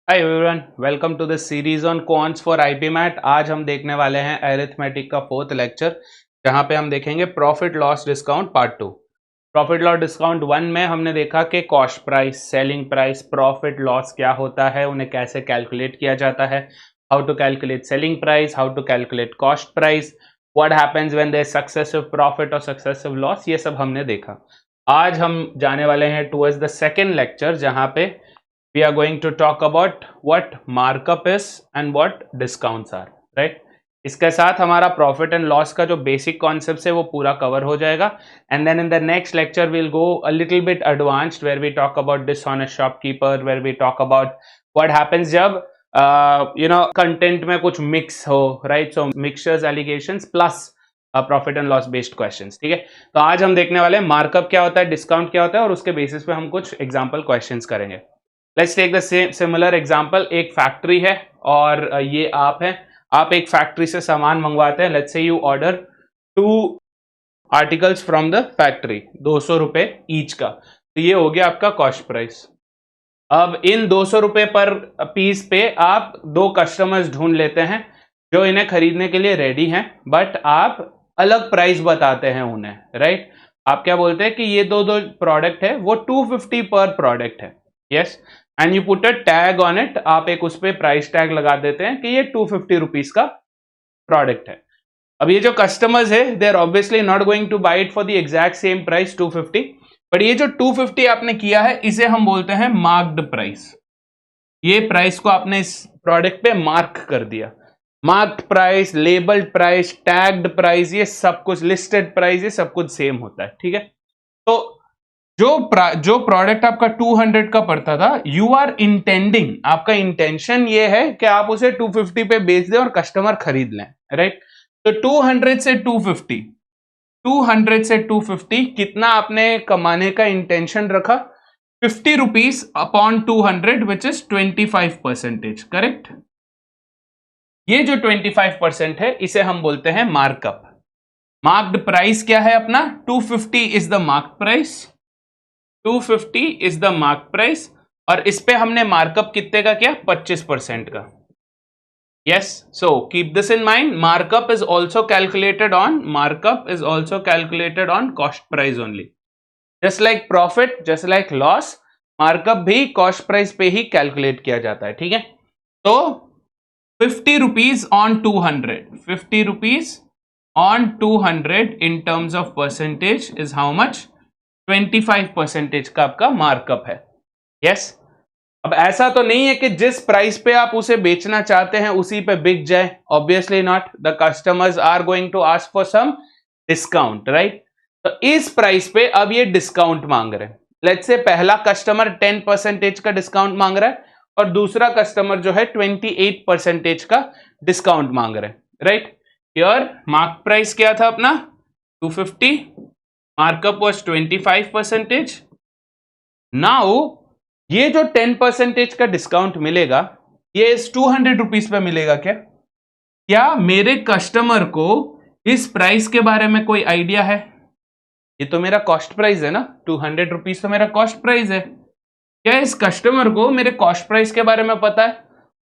Hi everyone, welcome to the series on quants for IPMAT. आज हम देखने वाले हैं अरिथमेटिक का फोर्थ लेक्चर, जहां पे हम देखेंगे profit loss discount part 2। Profit loss discount 1 में हमने देखा कि cost price, selling price, profit loss क्या होता है, उन्हें कैसे कैलकुलेट किया जाता है, how to calculate selling price, how to calculate cost price, what happens when there is successive profit और सक्सेसिव लॉस, ये सब हमने देखा। आज हम जाने वाले हैं टुवर्ड्स द सेकेंड लेक्चर, जहां पे we are going to talk about what markup is and what discounts are, right? इसके साथ हमारा प्रॉफिट एंड लॉस का जो बेसिक कॉन्सेप्ट है वो पूरा कवर हो जाएगा। And then in the next lecture we'll go a little bit advanced, where we talk about dishonest shopkeeper, where we talk about what happens जब कंटेंट में कुछ मिक्स हो, right? So mixtures, allegations plus profit and loss based questions, ठीक है? तो आज हम देखने वाले हैं मार्कअप क्या होता है, डिस्काउंट क्या होता है, और उसके बेसिस पे हम कुछ एग्जाम्पल क्वेश्चंस करेंगे। Let's take the similar example. एक फैक्ट्री है और ये आप हैं, आप एक फैक्ट्री से सामान मंगवाते हैं। Let's say you order 2 articles from the factory, 200 रुपए ईच का। तो ये हो गया आपका कॉस्ट प्राइस। अब इन 200 रुपए पर पीस पे आप 2 कस्टमर्स ढूंढ लेते हैं जो इन्हें खरीदने के लिए रेडी हैं, बट आप अलग प्राइस बताते हैं उन्हें, राइट? आप क्या बोलते हैं कि ये दो प्रोडक्ट है, वो 250 पर प्रोडक्ट है, yes, and you put a tag on it. आप एक उस पर प्राइस टैग लगा देते हैं कि ये 250 रुपीज का प्रोडक्ट है। अब ये जो कस्टमर्स है, they are obviously not going to buy it for the exact same price 250, but ये जो 250 आपने किया है, इसे हम बोलते हैं मार्क्ड प्राइस। ये प्राइस को आपने इस प्रोडक्ट पे मार्क कर दिया। Marked price, labelled price, tagged price, ये सब कुछ, लिस्टेड प्राइस, ये सब कुछ सेम होता है, ठीक है? तो जो प्रोडक्ट आपका 200 का पड़ता था, यू आर इंटेंडिंग, आपका इंटेंशन ये है कि आप उसे 250 पे बेच दें और कस्टमर खरीद लें, राइट? तो 200 से 250, 200 से 250 कितना आपने कमाने का इंटेंशन रखा? 50 rupees upon 200 which is 25%, correct? ये जो 25% है, इसे हम बोलते हैं मार्कअप। मार्क्ड प्राइस क्या है अपना? 250 is the mark price, 250 is the mark price, और इस पे हमने मार्कअप कितने का किया? 25% का। Yes, so keep this in mind. Markup is also calculated on cost price only. Just like profit, just like loss, markup भी कॉस्ट प्राइस पे ही कैलकुलेट किया जाता है, ठीक है? तो 50 rupees on 200, 50 rupees on 200 in terms of percentage is how much? 25% का आपका मार्कअप है, यस। अब ऐसा तो नहीं है कि जिस प्राइस पे आप उसे बेचना चाहते हैं उसी पे बिक जाए, obviously not. The customers are going to ask for some discount, right? तो इस प्राइस पे अब ये डिस्काउंट मांग रहे हैं। लेट्स से पहला कस्टमर 10% का डिस्काउंट मांग रहा है और दूसरा कस्टमर जो है 28% का डिस्काउंट मांग रहे हैं, राइट? हियर मार्क प्राइस क्या था अपना? 250, markup was 25%. Now ये जो 10% का डिस्काउंट मिलेगा, ये इस 200 रुपीज पे मिलेगा क्या? क्या मेरे कस्टमर को इस प्राइस के बारे में कोई आइडिया है? ये तो मेरा कॉस्ट प्राइस है ना, 200 रुपीज तो मेरा कॉस्ट प्राइस है। क्या इस कस्टमर को मेरे कॉस्ट प्राइस के बारे में पता है?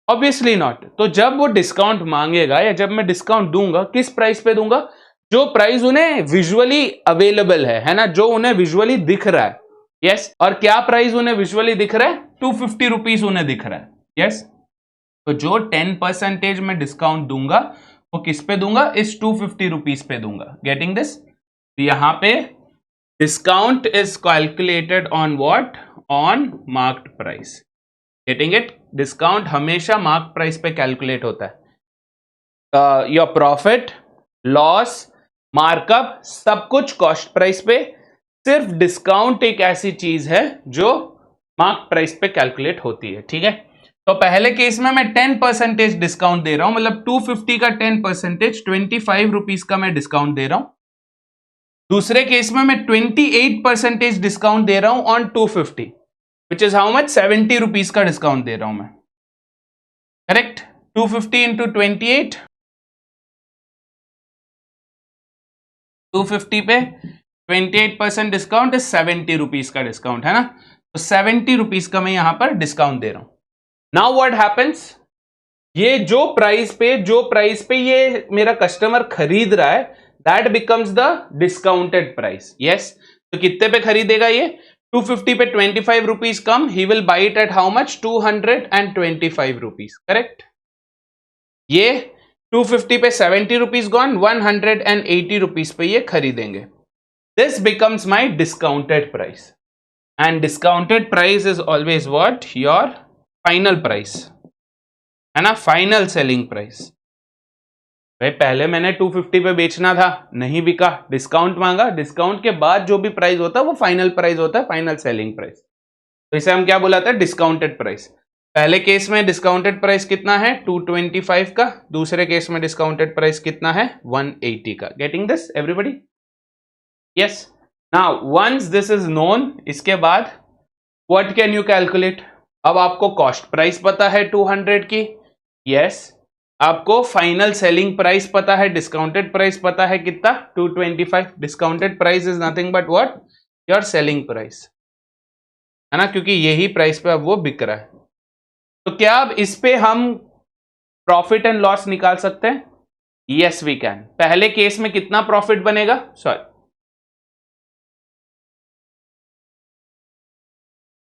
Obviously not. तो जब वो डिस्काउंट मांगेगा या जब मैं डिस्काउंट दूंगा, किस प्राइस पे दूंगा? जो प्राइस उन्हें विजुअली अवेलेबल है ना, जो उन्हें विजुअली दिख रहा है, यस। और क्या प्राइस उन्हें विजुअली दिख रहा है? 250 रुपीज उन्हें दिख रहा है, यस। तो जो 10% में डिस्काउंट दूंगा, वो किस पे दूंगा? इस 250 रुपीज पे दूंगा। Getting this? यहां पे discount is calculated on what? On marked price. Getting it? Discount हमेशा मार्क प्राइस पे कैलकुलेट होता है। योर प्रॉफिट, लॉस, मार्कअप, सब कुछ कॉस्ट प्राइस पे। सिर्फ डिस्काउंट एक ऐसी चीज है जो मार्क प्राइस पे कैलकुलेट होती है, ठीक है? तो पहले केस में मैं 10% डिस्काउंट दे रहा हूं, मतलब 250 का 10%, 25 रुपीज का मैं डिस्काउंट दे रहा हूं। दूसरे केस में मैं 28% डिस्काउंट दे रहा हूं on 250, which is how much? 70 rupees का डिस्काउंट दे रहा हूं मैं, करेक्ट? 250 इंटू 28, 250 पे 28% डिस्काउंट इज 70 रुपीज का डिस्काउंट, है ना? तो 70 रुपीज का मैं यहां पर डिस्काउंट दे रहा हूं। नाउ व्हाट हैपेंस, ये जो प्राइस पे ये मेरा कस्टमर खरीद रहा है, that becomes the discounted price. Yes, तो कितने पे खरीदेगा ये? 250 पे 25 rupees come, he will by it at how much? 225 rupees. Correct. ये 250 पे 70 रुपीज गॉन, 180 रुपीज पे ये खरीदेंगे. This becomes my discounted price. And discounted price is always what? Your final price, है ना, फाइनल सेलिंग प्राइस. भाई पहले मैंने 250 पे बेचना था, नहीं बिका, डिस्काउंट मांगा, डिस्काउंट के बाद जो भी प्राइस होता है वो फाइनल प्राइस होता है, फाइनल सेलिंग प्राइस. तो इसे हम क्या बुलाते हैं? Discounted price. पहले केस में डिस्काउंटेड प्राइस कितना है? 225 का. दूसरे केस में डिस्काउंटेड प्राइस कितना है? 180 का. Getting this everybody? Yes. Now once this is known, इसके बाद व्हाट कैन यू कैलकुलेट? अब आपको कॉस्ट प्राइस पता है 200 की. यस. आपको फाइनल सेलिंग प्राइस पता है, डिस्काउंटेड प्राइस पता है कितना? 225. Discounted price is nothing but what? Your selling price, है ना, क्योंकि यही प्राइस पे अब वो बिक रहा है. तो क्या अब इस पे हम प्रॉफिट एंड लॉस निकाल सकते हैं? Yes we can. पहले केस में कितना प्रॉफिट बनेगा? सॉरी,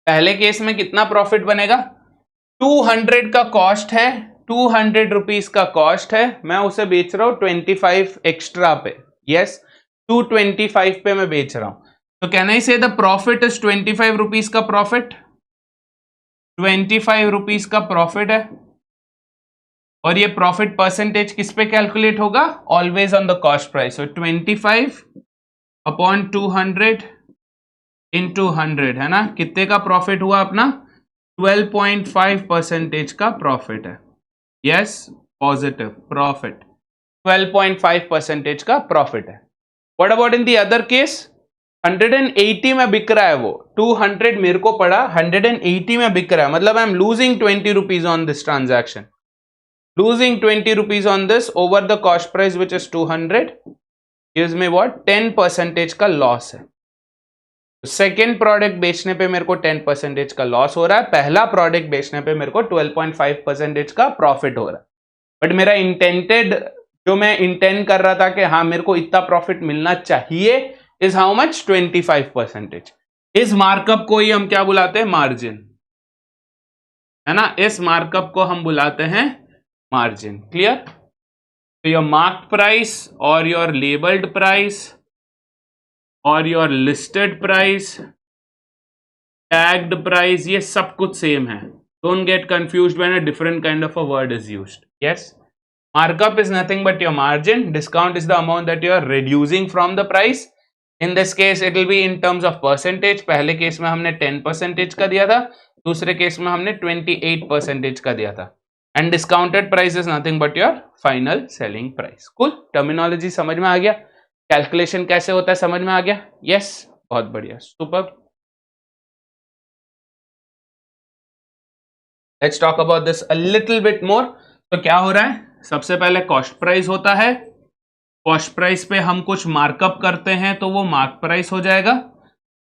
पहले केस में कितना प्रॉफिट बनेगा? 200 का कॉस्ट है, 200 रुपीज का कॉस्ट है, मैं उसे बेच रहा हूं 25 एक्स्ट्रा पे. यस, 225 पे मैं बेच रहा हूं. तो कैन आई से द प्रॉफिट इज 25 रुपीज का प्रॉफिट? 25 रुपीज का प्रॉफिट है. और ये प्रॉफिट परसेंटेज किस पे कैलकुलेट होगा? Always on the cost price. So 25 upon 200 into 100, है ना. कितने का प्रॉफिट हुआ अपना? 12.5% का प्रॉफिट है. यस, पॉजिटिव प्रॉफिट, 12.5% का प्रॉफिट है. What about in the other case? 180 में बिक रहा है वो, 200 मेरे को पड़ा, 180 में बिक रहा है, मतलब I am losing 20 rupees on this transaction. Losing 20 rupees on this over the cost price which is 200 gives me what? 10% का लॉस है. सेकेंड प्रोडक्ट बेचने पे मेरे को 10% का लॉस हो रहा है, पहला प्रोडक्ट बेचने पे मेरे को 12.5% का प्रॉफिट हो रहा है. बट मेरा इंटेंटेड, जो मैं इंटेंड कर रहा था कि हाँ मेरे को इतना प्रॉफिट मिलना चाहिए, इज हाउ मच? 25%. इस मार्कअप को ही हम क्या बुलाते हैं? मार्जिन, है ना. इस मार्कअप को हम बुलाते हैं मार्जिन. क्लियर? तो योर मार्क्ड प्राइस और योर लेबल्ड प्राइस और your listed price, tagged price, ये सब कुछ सेम है. Don't get confused when a different kind of a word is used. Yes, markup is nothing but your margin. Discount is the amount that you are reducing from the price. In this case it will be in terms of percentage. पहले case में हमने 10% का दिया था, दूसरे case में हमने 28% का दिया था. And discounted price is nothing but your final selling price. Cool? Terminology समझ में आ गया? कैलकुलेशन कैसे होता है समझ में आ गया? यस, बहुत बढ़िया, super. Let's talk about this a little bit more. तो क्या हो रहा है? सबसे पहले कॉस्ट प्राइस होता है. कॉस्ट प्राइस पे हम कुछ मार्कअप करते हैं तो वो मार्क प्राइस हो जाएगा.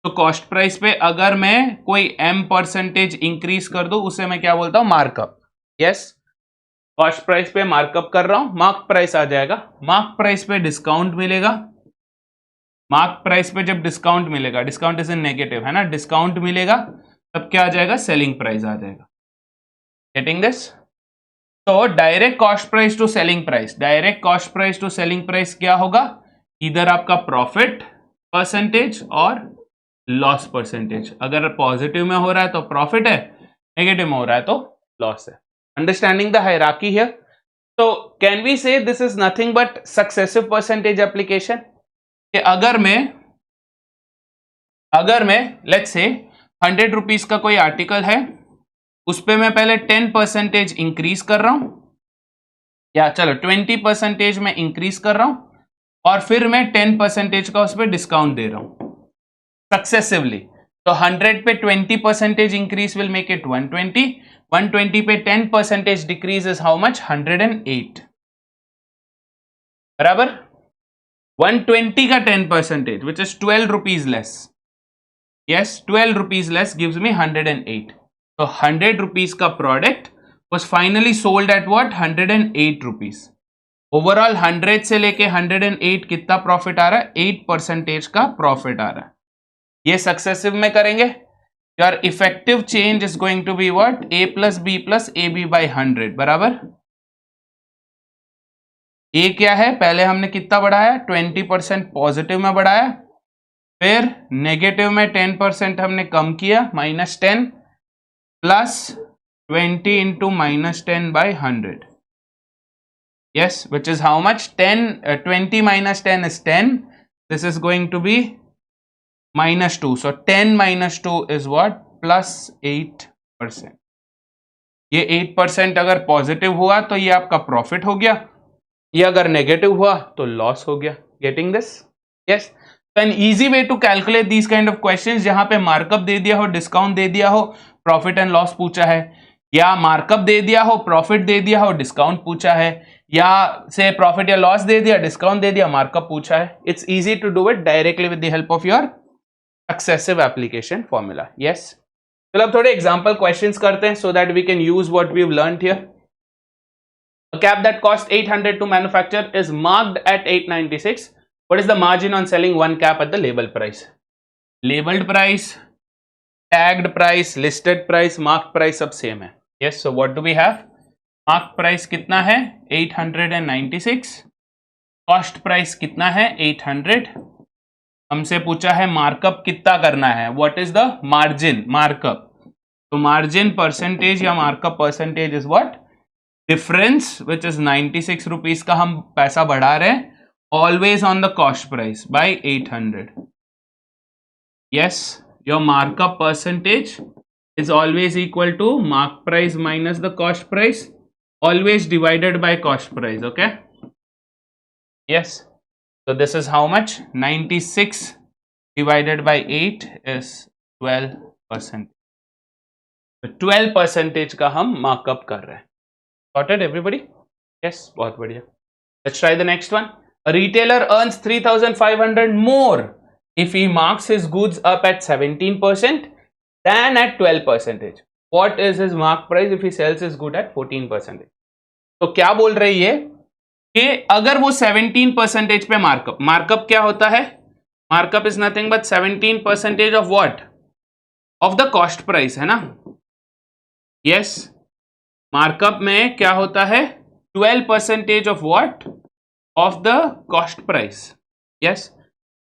तो कॉस्ट प्राइस पे अगर मैं कोई m% इंक्रीज कर दूं, उसे मैं क्या बोलता हूं? मार्कअप. यस, कॉस्ट प्राइस पे मार्कअप कर रहा हूं, मार्क प्राइस आ जाएगा. मार्क प्राइस पे डिस्काउंट मिलेगा. मार्क प्राइस पे जब डिस्काउंट मिलेगा, डिस्काउंट इज इन नेगेटिव, है ना, डिस्काउंट मिलेगा, तब क्या आ जाएगा? सेलिंग प्राइस आ जाएगा. Getting this? तो direct cost price to selling price, direct cost price to selling price क्या होगा? इधर आपका प्रॉफिट परसेंटेज और लॉस परसेंटेज. अगर पॉजिटिव में हो रहा है तो प्रॉफिट है, नेगेटिव में हो रहा है तो लॉस है. Understanding the hierarchy here. तो कैन वी से this is nothing but successive percentage application. कि अगर मैं लेट्स से 100 रुपीज का कोई आर्टिकल है, उस पर मैं पहले 10% इंक्रीज कर रहा हूं, या चलो 20% में इंक्रीज कर रहा हूं, और फिर मैं 10% का उस पर डिस्काउंट दे रहा हूं सक्सेसिवली. तो 100 पे 20% इंक्रीज विल मेक इट 120. 120 पे 10% डिक्रीज इज हाउ मच? 108. बराबर. 120 का 10% which is 12 rupees less. Yes, 12 rupees less gives me 108. तो 100 रुपीज का product was finally sold at what 108 rupees. Overall 100 से लेके 108 कितना प्रॉफिट आ रहा है 8% का प्रॉफिट आ रहा है। ये सक्सेसिव में करेंगे। Your effective change is going to be what a plus B plus A B by 100 बराबर। ए क्या है पहले हमने कितना बढ़ाया 20% पॉजिटिव में बढ़ाया, फिर नेगेटिव में 10% हमने कम किया -10 plus 20 into -10 by 100। yes which is how much 20 minus 10 is 10, this is going to be -2, so 10 minus 2 is what plus 8%। ये 8% अगर पॉजिटिव हुआ तो ये आपका प्रॉफिट हो गया, ये अगर नेगेटिव हुआ तो लॉस हो गया। Getting this? Yes. An easy way to calculate these kind of questions जहां पे मार्कअप दे दिया हो, डिस्काउंट दे दिया हो, प्रॉफिट एंड लॉस पूछा है, या मार्कअप दे दिया हो, प्रॉफिट दे दिया हो, डिस्काउंट पूछा है, या से प्रॉफिट या लॉस दे दिया, डिस्काउंट दे दिया, मार्कअप पूछा है। It's easy to do it directly with the help of your successive application formula. Yes, चलो अब थोड़े एग्जांपल क्वेश्चंस करते हैं so that we can use what we have learned here. A cap that cost 800 to manufacture is marked at 896. What is the margin on selling one cap at the labeled price? Labeled price, tagged price, listed price, marked price सब same है। Yes, so what do we have? Marked price कितना है 896, cost price कितना है 800। हमसे पूछा है markup कितना करना है, what is the margin markup? तो मार्जिन परसेंटेज या markup percentage is what difference which is 96 rupees का हम पैसा बढ़ा रहे हैं always on the cost price by 800। Yes, your markup percentage is always equal to mark price minus the cost price always divided by cost price. Okay, yes, so this is how much 96 divided by 8 is 12%। तो 12% का हम markup कर रहे हैं। Sorted everybody? Yes, बहुत बढ़िया। Let's try the next one. A retailer earns 3,500 more if he marks his goods up at 17% than at 12%. What is his mark price if he sells his good at 14%? तो क्या बोल रही है कि अगर वो 17% पे मार्कअप क्या होता है? Markup is nothing but 17% of what? Of the cost price, है ना? यस, मार्कअप में क्या होता है 12% of what? Of the cost price. Yes,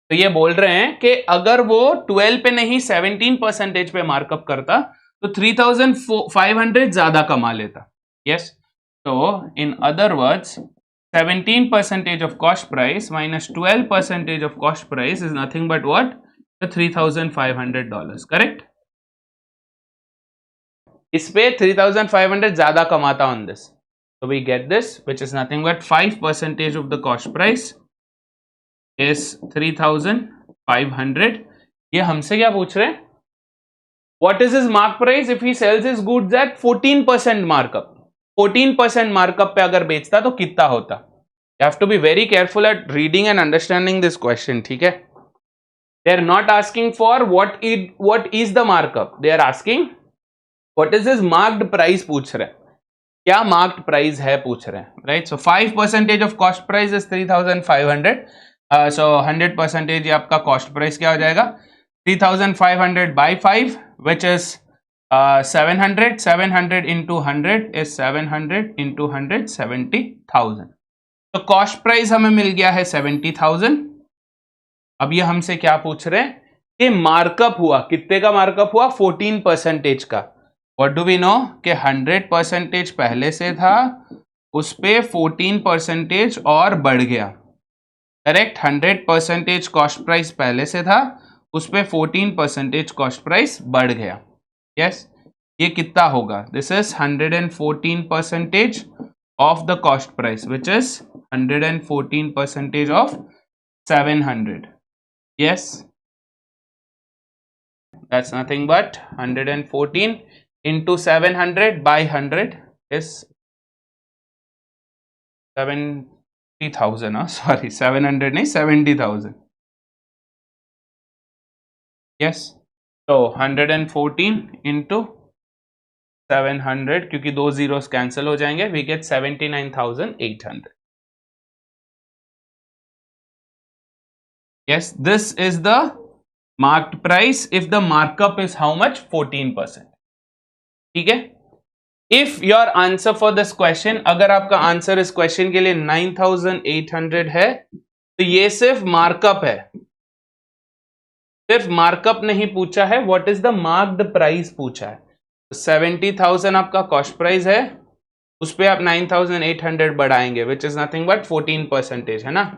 तो ये बोल रहे हैं कि अगर वो 12 पे नहीं 17% पे मार्कअप करता तो 3,500 ज्यादा कमा लेता। यस, तो in other words 17% of cost price minus 12% of cost price is nothing but what? The $3,500, correct? इस पे 3,500 ज्यादा कमाता on this, so we get this which is nothing but 5% of the cost price is 3,500। ये हमसे क्या पूछ रहे हैं? What is his mark price if he sells his goods at 14% markup? 14% markup पे अगर बेचता तो कितना होता? You have to be very careful at reading and understanding this question, ठीक है? They are not asking for what is the markup. They are asking what is his marked price पूछ रहे हैं, क्या marked price है पूछ रहे हैं, right? So 5% of cost price is 3,500. So 100% ये आपका cost price क्या हो जाएगा? 3,500 by 5 which is 700 into 100 is 700 into 100 70,000। तो कॉस्ट प्राइस हमें मिल गया है 70,000। अब ये हमसे क्या पूछ रहे हैं कि मार्कअप हुआ, कितने का मार्कअप हुआ? 14% का। व्हाट डू वी नो कि 100% पहले से था, उस पे 14% और बढ़ गया, करेक्ट? 100% कॉस्ट प्राइस पहले से था, उस पे 14% कॉस्ट प्राइस बढ़ गया। यस, ये कितना होगा? This is 114% of the cost price which is 114% of 700। Yes, that's nothing but 114 into 700 by 100 is 70,000। Sorry, 700 नहीं, 70,000। यस, so 114 into 700 क्योंकि 2 zeros कैंसिल हो जाएंगे, we get 79,800. Yes, this is the marked price if the markup is how much? 14%. ठीक है. If your answer for this question, अगर आपका answer इस question के लिए 9,800 है तो ये सिर्फ मार्कअप है, सिर्फ मार्कअप नहीं पूछा है, what is the marked price पूछा है. 70,000 आपका कॉस्ट प्राइस है, उस पे आप 9,800 बढ़ाएंगे विच इज नथिंग बट 14% है ना,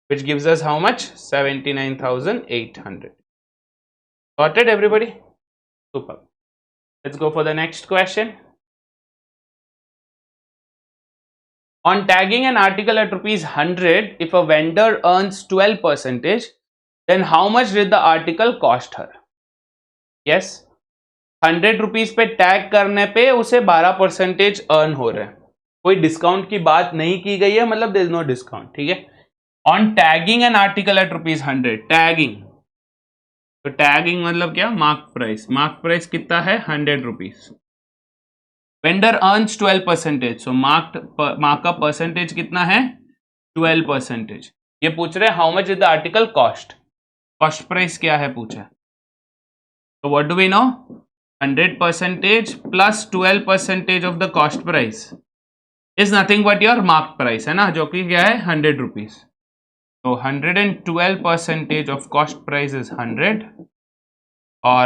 which gives us how much? 79,800. Got it, everybody? Super. Let's go for the next question. On tagging an article at ₹100, if a vendor earns 12%, then how much did the article cost her? Yes, 100 rupees पे tag करने पे उसे 12% earn हो रहे हैं. कोई discount की बात नहीं की गई है, मतलब देयर इज नो डिस्काउंट. ठीक है. On tagging an article at ₹100, tagging, तो टैगिंग मतलब क्या? Mark price. मार्क प्राइस कितना है? 100 rupees. Vendor earns 12%, so markup percentage कितना है? 12%. ये पूछ रहे हैं how much is the article cost. Cost price क्या है पूछा. तो what do we know? 100% plus 12% of the cost price is nothing but your mark price, है ना, जो कि क्या है? 100 rupees. So 112% of cost price is 100, or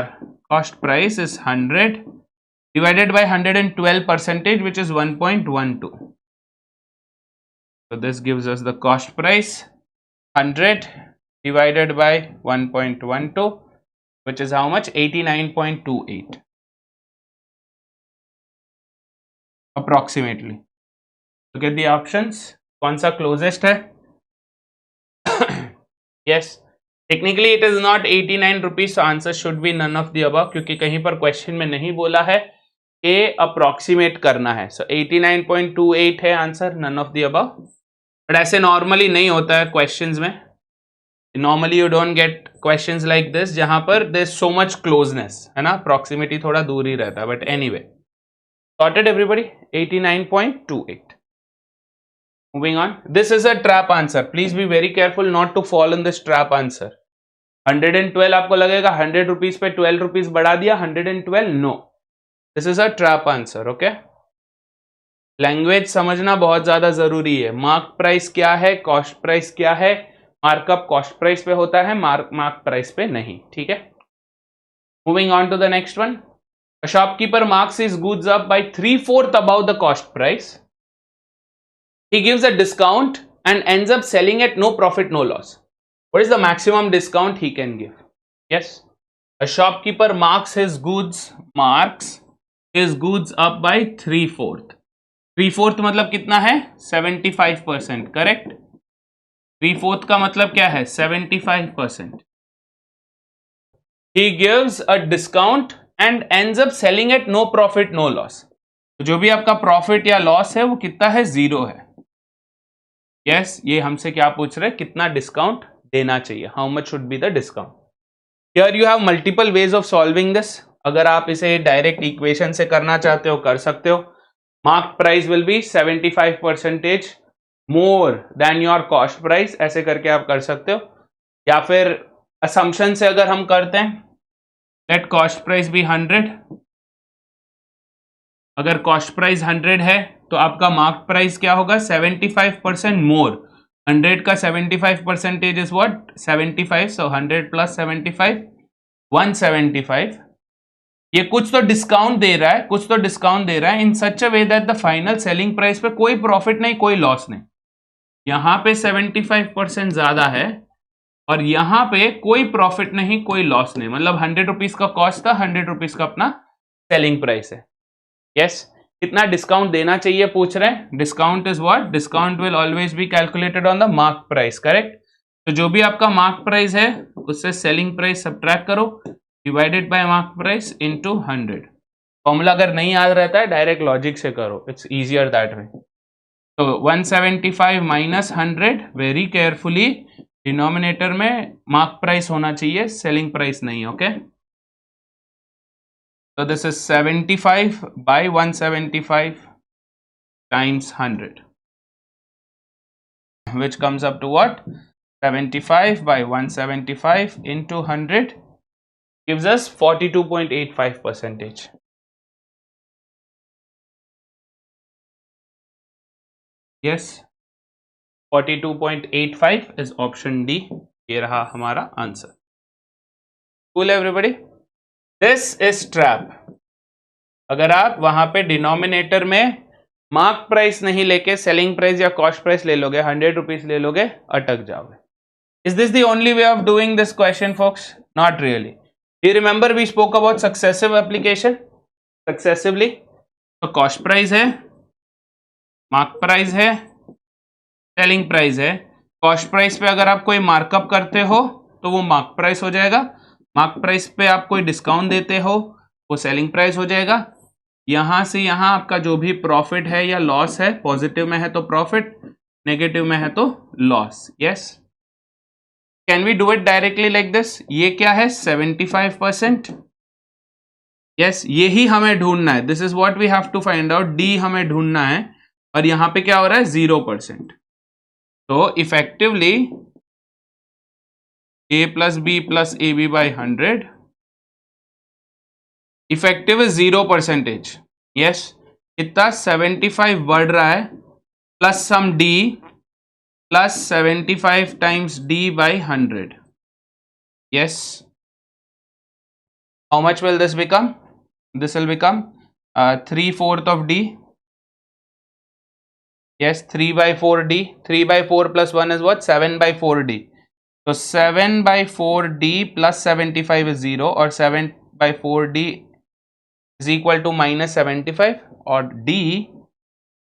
cost price is 100 divided by 112%, which is 1.12. So this gives us the cost price 100 divided by 1.12, which is how much? 89.28 approximately. Look at the options. कौन सा closest है? Yes, technically it is not 89 rupees, so answer should be none of the above, क्योंकि कहीं पर question में नहीं बोला है कि अप्रोक्सीमेट करना है. So 89.28 है answer, none of the above. But ऐसे नॉर्मली नहीं होता है क्वेश्चंस में. Normally you don't get questions like this जहां पर there is so much closeness, है ना, अप्रोक्सीमेटी थोड़ा दूर ही रहता है. But anyway, sorted everybody. 89.28. Moving on, this is a trap answer. Please be very careful not to fall in this trap answer. 112 आपको लगेगा 100 रुपीज पे 12 रुपीज बढ़ा दिया, 112. No, this is a trap answer. Okay, language समझना बहुत ज्यादा जरूरी है. मार्क प्राइस क्या है, कॉस्ट प्राइस क्या है. मार्कअप कॉस्ट प्राइस पे होता है, मार्क प्राइस पे नहीं. ठीक है. Moving on to the next one. A shopkeeper marks his goods up by 3/4 above the cost price. He gives a discount and ends up selling at no profit, no loss. What is the maximum discount he can give? Yes, a shopkeeper marks his goods up by 3/4. 3/4 मतलब कितना है? 75%. Correct. 3/4 का मतलब क्या है? 75%. He gives a discount and ends up selling at no profit, no loss. जो भी आपका प्रॉफिट या लॉस है वो कितना है? 0 है. Yes, ये हमसे क्या पूछ रहे हैं? कितना डिस्काउंट देना चाहिए? How much should be the discount. Here you have multiple ways of solving this. अगर आप इसे डायरेक्ट इक्वेशन से करना चाहते हो कर सकते हो. Mark price will be 75% more than your cost price, ऐसे करके आप कर सकते हो. या फिर असम्पशन से अगर हम करते हैं, लेट कॉस्ट प्राइस बी 100. अगर कॉस्ट प्राइस 100 है तो आपका मार्क प्राइस क्या होगा? 75% मोर. 100 का 75% इज व्हाट? 75. So 100 plus 75, 175. ये कुछ तो डिस्काउंट दे रहा है, कुछ तो डिस्काउंट दे रहा है in such a way that the final selling price पे कोई प्रॉफिट नहीं, कोई लॉस नहीं. यहां पे 75% ज्यादा है और यहां पे कोई प्रॉफिट नहीं, कोई लॉस नहीं. मतलब 100 रुपीज का कॉस्ट था, 100 रुपीज का अपना सेलिंग प्राइस है. यस, कितना डिस्काउंट देना चाहिए पूछ रहे हैं. Discount is what? Discount will always be calculated on the mark price. Correct. तो जो भी आपका मार्क प्राइस है उससे सेलिंग प्राइस सब्ट्रैक्ट करो, divided by mark price into 100. Formula अगर नहीं याद रहता है डायरेक्ट लॉजिक से करो, इट्स इजियर दैट वे. तो 175 माइनस 100, वेरी केयरफुली डिनोमिनेटर में मार्क प्राइस होना चाहिए, सेलिंग प्राइस नहीं. Okay, So this is 75 by 175 times 100, which comes up to what? 75 by 175 into 100 gives us 42.85%. Yes, 42.85 is option D. ये रहा हमारा answer. Cool everybody? This is trap. अगर आप वहां पे डिनोमिनेटर में मार्क प्राइस नहीं लेके सेलिंग प्राइस या कॉस्ट प्राइस ले लोगे, 100 रुपीज ले लोगे, अटक जाओगे. Is this the only way of doing this question, folks? Not really. Do you remember we spoke about successive application? Successively. तो कॉस्ट प्राइस है, मार्क प्राइस है, सेलिंग प्राइस है. कॉस्ट प्राइस पे अगर आप कोई मार्कअप करते हो तो वो मार्क प्राइस हो जाएगा. मार्क प्राइस पे आप कोई डिस्काउंट देते हो वो सेलिंग प्राइस हो जाएगा. यहां से यहां आपका जो भी प्रॉफिट है या लॉस है, पॉजिटिव में है तो प्रॉफिट, नेगेटिव में है तो loss. Yes, can we do it directly like this? ये क्या है? 75%. यस, यही हमें ढूंढना है. This is what we have to find out. D हमें ढूंढना है और यहां पे क्या हो रहा है? 0%. तो effectively a plus b plus ab by 100 effective 0%. Yes, इतना 75 बढ़ रहा है plus sum d plus 75 times d by 100. Yes, how much will this become? This will become 3/4 of d. Yes, 3/4d. 3/4 plus 1 is what? 7/4d. So 7/4d plus 75 is 0 और 7/4d is equal to minus 75 और d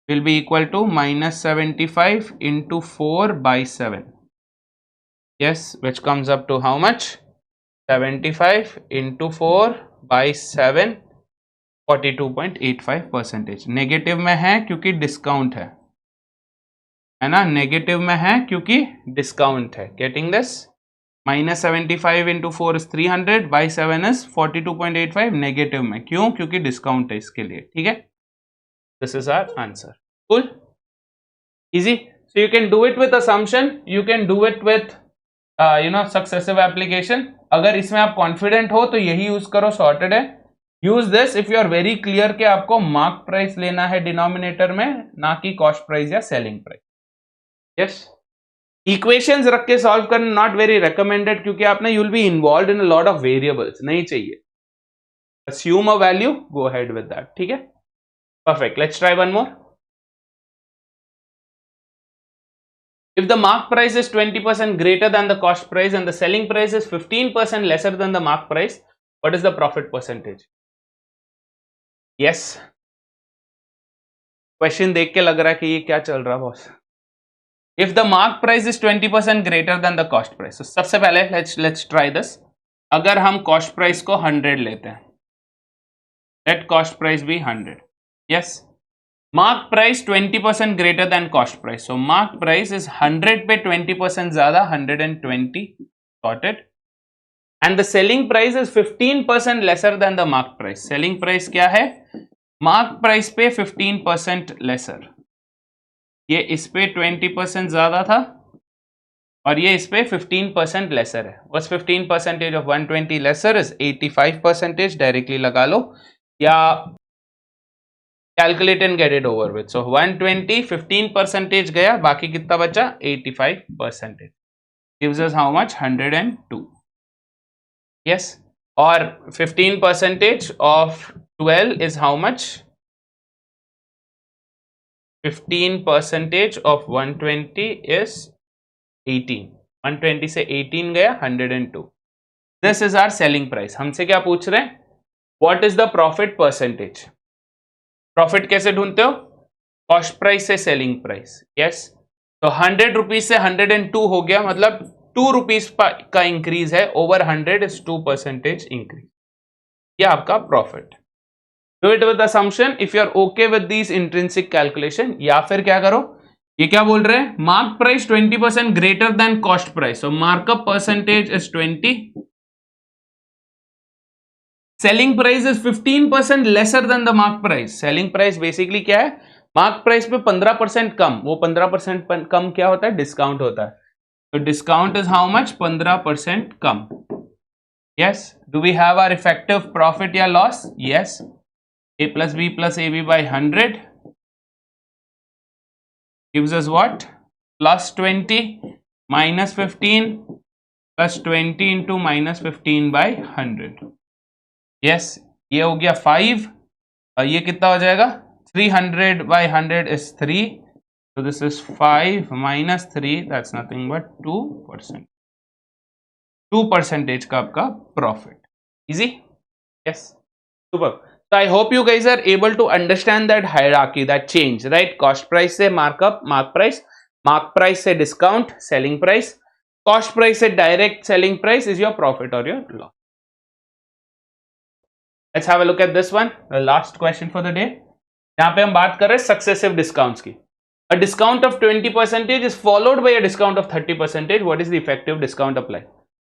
will be equal to minus 75 into 4/7. Yes, which comes up to how much? 75 into 4/7, 42.85%. Negative में है क्योंकि discount है ना? Negative में है क्योंकि डिस्काउंट है. Getting this? Minus 75 into 4 is 300 by 7 is 42.85. Negative में क्यों? क्योंकि डिस्काउंट है इसके लिए. ठीक है, this is our answer. Cool, easy. So you can do it with assumption, you can do it with successive application. अगर इसमें आप कॉन्फिडेंट हो तो यही यूज करो, सॉर्टेड है. Use this if you are very clear कि आपको मार्क प्राइस लेना है डिनोमिनेटर में, ना कि कॉस्ट प्राइस या सेलिंग प्राइस. यस, इक्वेशंस रख के सॉल्व करना नॉट वेरी रिकमेंडेड क्योंकि आपने you will be involve in a lot of variables. नहीं चाहिए. Assume a value, go ahead with that. ठीक है, perfect. Let's try one more. If the mark price is 20% greater than the cost price and the selling price is 15% lesser than the mark price, what is the profit percentage? Yes. Question देख के लग रहा है कि ये क्या चल रहा है boss. If the mark price is 20% greater than the cost price, so सबसे पहले let's try this. अगर हम cost price को 100 लेते हैं, let cost price be 100. Yes. Mark price 20% greater than cost price. So mark price is 100 पे 20% ज्यादा, 120. Sorted. And the selling price is 15% lesser than the mark price. Selling price क्या है? Mark price पे 15% laser. ये इस पे 20% ज्यादा था और ये इस पे 15% लेसर है. What's 15% of 120 lesser is 85%. Directly लगा लो या calculate and get it over with. So 120, 15% गया, बाकी कितना बचा? 85%. Gives us how much? 102. Yes. और 15% of 12 is how much? 15% of 120 is 18. 120 से 18 गया, 102. This is our selling price. हमसे क्या पूछ रहे हैं? What is the profit percentage? Profit कैसे ढूंढते हो? कॉस्ट प्राइस से सेलिंग प्राइस. यस, तो 100 रुपीज से 102 हो गया, मतलब 2 रुपीज का इंक्रीज है. Over 100 is 2% increase. ये आपका profit. Do it with assumption if you are okay with this intrinsic calculation. या फिर क्या करो, ये क्या बोल रहे हैं? Mark price 20% greater than cost price. So markup percentage is 20. Selling price is 15% lesser than the mark price. Selling price basically क्या है, मार्क प्राइस पे 15% कम, वो 15% कम क्या होता है, डिस्काउंट होता है। तो डिस्काउंट इज हाउ मच, 15% कम। Yes, do we have our effective profit या loss? Yes, a plus b plus ab by 100 gives us what, plus 20 minus 15 plus 20 into minus 15 by 100। yes, ये हो गया 5 और ये कितना हो जाएगा, 300 by 100 is 3, so this is 5 minus 3, that's nothing but 2%। 2% का आपका profit. Easy? Yes, super. So I hope you guys are able to understand that hierarchy, that change, right? Cost price से markup, mark price से discount, selling price, cost price से direct selling price is your profit or your loss. Let's have a look at this one, the last question for the day. यहाँ पे हम बात कर रहे हैं successive discounts की। A discount of 20% is followed by a discount of 30%. What is the effective discount applied?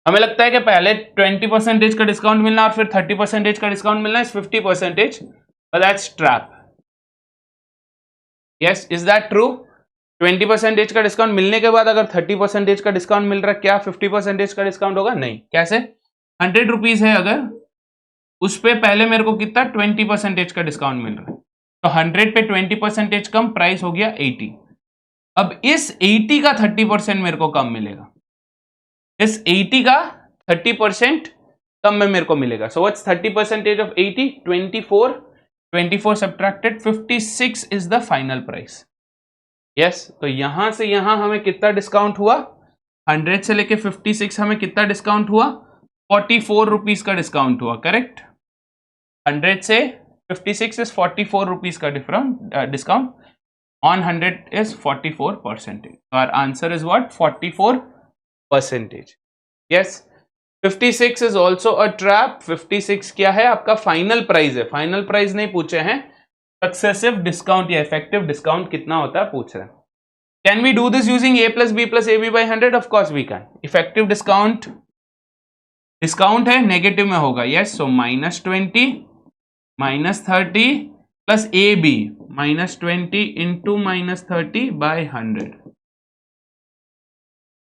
हमें लगता है कि पहले 20% का डिस्काउंट मिलना और फिर 30% का डिस्काउंट मिलना है 50%, but that's trap. Yes, is that true? 20% का डिस्काउंट मिलने के बाद अगर 30% का डिस्काउंट मिल रहा है, क्या 50% का डिस्काउंट होगा? नहीं। कैसे? 100 रुपीज है अगर, उस पे पहले मेरे को कितना 20% का डिस्काउंट मिल रहा है, तो 100 पे 20% कम, प्राइस हो गया 80। अब इस 80 का 30% मेरे को कम मिलेगा, इस 80 का 30% कम में मेरे को मिलेगा। So what's 30% of 80? 24 subtracted 56 is the final price. Yes, तो यहां से यहां हमें कितना डिस्काउंट हुआ, 100 से लेके 56 हमें कितना डिस्काउंट हुआ, 44 रुपीज का डिस्काउंट हुआ, करेक्ट। 100 से 56 इज 44 रुपीज का discount on 100 is 44%। Our answer is what, 44%। Yes, 56 is also a trap. 56 क्या है, आपका फाइनल प्राइस है। फाइनल प्राइस नहीं पूछे हैं, सक्सेसिव डिस्काउंट या इफेक्टिव डिस्काउंट कितना होता है पूछ रहे हैं। Can we do this using a plus b plus ab by 100? Of course we can. Effective discount, discount है नेगेटिव में होगा, yes, so -20 -30 plus ab -20 into -30 by 100,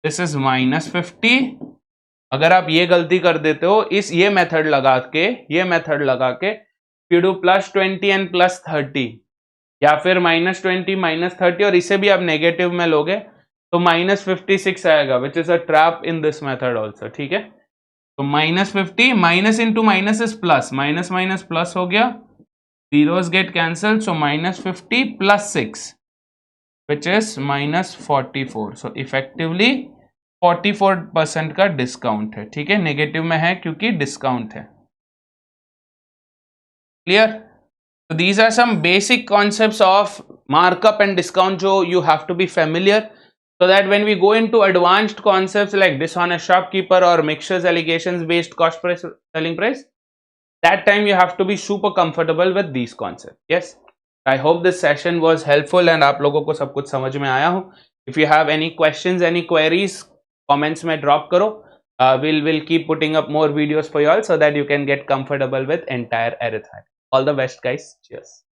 this is -50। अगर आप ये गलती कर देते हो, इस ये मेथड लगा के यू डू +20 एंड +30 या फिर -20 -30 और इसे भी आप नेगेटिव में लोगे तो -56 आएगा, which is a trap in this method also. ठीक है, तो -50 minus into minus is plus, minus minus plus हो गया, zeros get cancel, so -50 + 6 which is -44। So effectively 44% का डिस्काउंट है। ठीक है, नेगेटिव में है क्योंकि डिस्काउंट है। Clear? So these are some basic concepts of markup and discount जो you have to be familiar, so that when we go into advanced concepts like dishonest shopkeeper or mixtures allegations based cost price selling price, that time you have to be super comfortable with these concepts. Yes, I hope this session was helpful and आप लोगों को सब कुछ समझ में आया हो। If you have any questions, any queries, comments में drop करो। We'll keep putting up more videos for you all so that you can get comfortable with entire arithmetic. All the best, guys. Cheers.